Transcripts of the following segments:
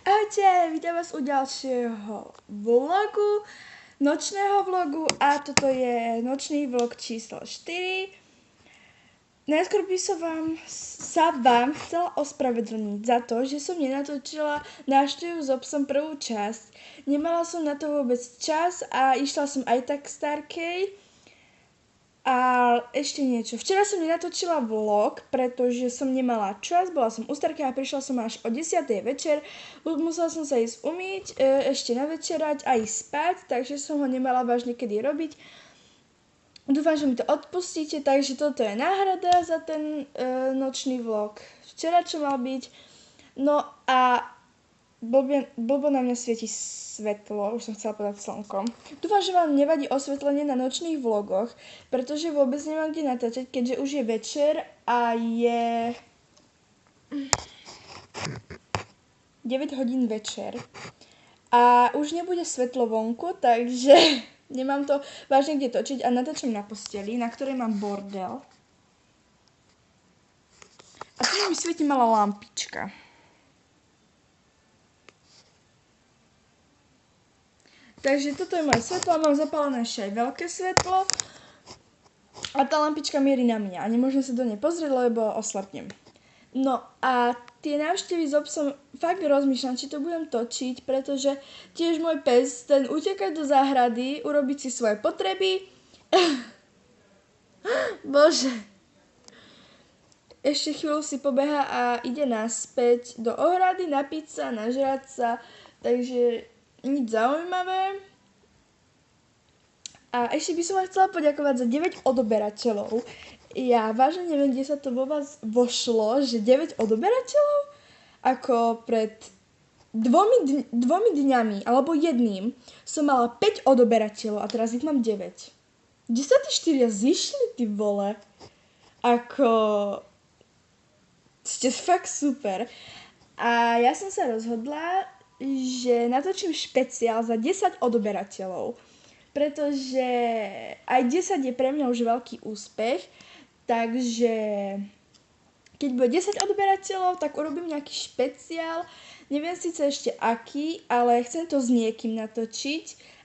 Ahojte, vítam vás u ďalšieho vlogu, nočného vlogu a toto je nočný vlog číslo 4. Najskôr by sa vám chcela ospravedlniť za to, že som nenatočila návštevu s obsom prvú časť. Nemala som na to vôbec čas a išla som aj tak k Starkej. A ešte niečo. Včera som nenatočila vlog, pretože som nemala čas, bola som u Starky a prišla som až o 10. večer. Musela som sa ísť umyť, ešte navečerať a ísť spať, takže som ho nemala vážne kedy robiť. Dúfam, že mi to odpustíte, takže toto je náhrada za ten nočný vlog. Včera čo mal byť. No a blbo na mňa svieti svetlo, už som chcela povedať slnko. Dúfam, že vám nevadí osvetlenie na nočných vlogoch, pretože vôbec nemám kde natáčať, keďže už je večer a je 9 hodín večer. A už nebude svetlo vonku, takže nemám to vážne kde točiť a natáčam na posteli, na ktorej mám bordel. A tu mi svieti malá lampička. Takže toto je moje svetlo, mám zapálené ešte aj veľké svetlo a tá lampička mierí na mňa a nemôžem sa do nej pozrieť, lebo oslepnem. No a tie návštevy s obsom fakt rozmýšľam, či to budem točiť, pretože tiež môj pes, ten uteká do záhrady, urobiť si svoje potreby. Bože. Ešte chvíľu si pobeha a ide naspäť do ohrady, napiť sa, nažrať sa, takže nič zaujímavé. A ešte by som vám chcela poďakovať za 9 odoberateľov. Ja vážne neviem, kde sa to vo vás vošlo, že 9 odoberateľov? Ako pred dvomi dňami, alebo jedným, som mala 5 odoberateľov a teraz ich mám 9. Kde sa tí 4 zišli, ty vole? Ako ste fakt super. A ja som sa rozhodla, že natočím špeciál za 10 odoberateľov, pretože aj 10 je pre mňa už veľký úspech, takže keď bude 10 odoberateľov, tak urobím nejaký špeciál, neviem síce ešte aký, ale chcem to s niekým natočiť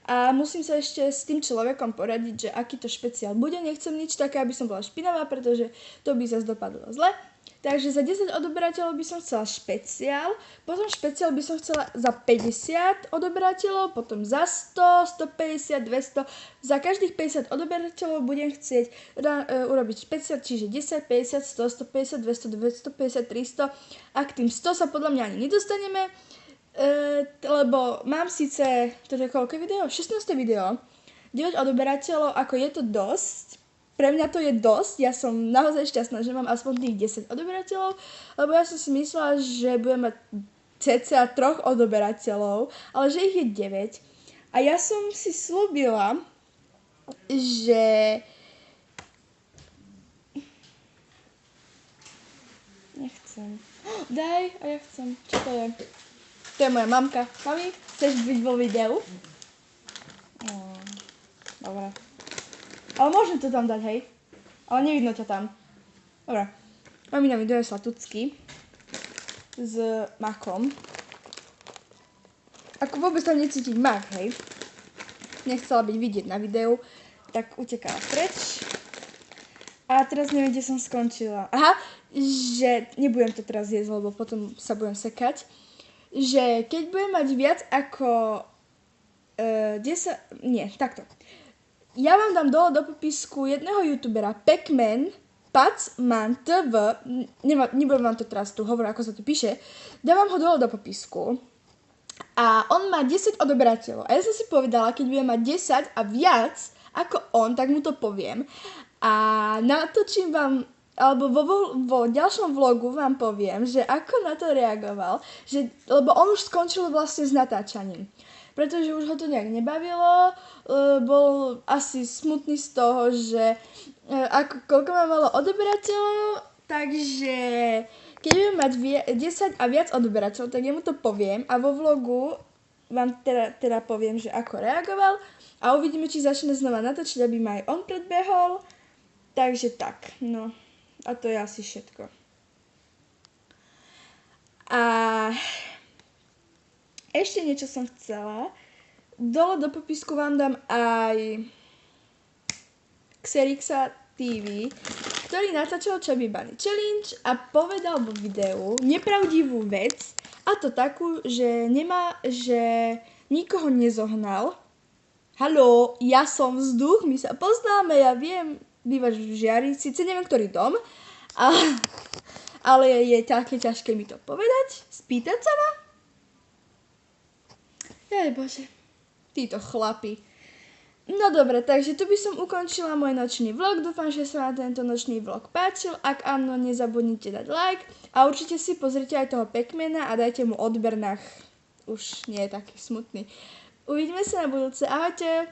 a musím sa ešte s tým človekom poradiť, že aký to špeciál bude, nechcem nič také, aby som bola špinavá, pretože to by zase dopadlo zle. Takže za 10 odoberateľov by som chcela špeciál, potom špeciál by som chcela za 50 odoberateľov, potom za 100, 150, 200. Za každých 50 odoberateľov budem chcieť urobiť špeciál, čiže 10, 50, 100, 150, 200, 250, 300. A k tým 100 sa podľa mňa ani nedostaneme, lebo mám síce, toto je koľko video? 16. video. 9 odoberateľov, ako je to dosť. Pre mňa to je dosť, ja som naozaj šťastná, že mám aspoň tých 10 odoberateľov, lebo ja som si myslela, že budem mať cca 3 odoberateľov, ale že ich je 9. A ja som si slúbila, že nechcem. Daj, a ja chcem. Čo to je? To je moja mamka. Mami, chceš byť vo videu? Dobre. Ale môžem to tam dať, hej? Ale nevidno ťa tam. Dobre. Mamina mi donesla tucky s makom. Ako vôbec tam necítiť mak, hej? Nechcela byť vidieť na videu, tak utekala preč. A teraz neviem, kde som skončila. Aha, že nebudem to teraz jesť, lebo potom sa budem sekať. Že keď budem mať viac ako 10... Nie, takto. Ja vám dám dole do popisku jedného youtubera, Pacman, Pacman TV, nebudem vám to teraz tu hovoriť, ako sa to píše, dávam ho dole do popisku a on má 10 odoberateľov a ja som si povedala, keď budem mať 10 a viac ako on, tak mu to poviem a natočím vám, alebo vo ďalšom vlogu vám poviem, že ako na to reagoval, lebo on už skončil vlastne s natáčaním. Pretože už ho to nejak nebavilo, bol asi smutný z toho, že koľko má malo odoberateľov, takže keď budem mať 10 a viac odoberateľov, tak jemu to poviem a vo vlogu vám teda poviem, že ako reagoval a uvidíme, či začne znova natočiť, aby ma aj on predbehol. Takže tak, no a to je asi všetko. A ešte niečo som chcela. Dole do popisku vám dám aj Xerixa TV, ktorý natáčal Chubby Bunny Challenge a povedal vo videu nepravdivú vec, a to takú, že nikoho nezohnal. Haló, ja som vzduch, my sa poznáme, ja viem, bývaš v Žiari, síce neviem, ktorý dom, ale je také ťažké mi to povedať, spýtať sa ma. Jaj bože, títo chlapi. No dobre, takže tu by som ukončila môj nočný vlog. Dúfam, že sa vám tento nočný vlog páčil. Ak áno, nezabudnite dať like. A určite si pozrite aj toho Pac-Mana a dajte mu odber, už nie je taký smutný. Uvidíme sa na budúce. Ahojte!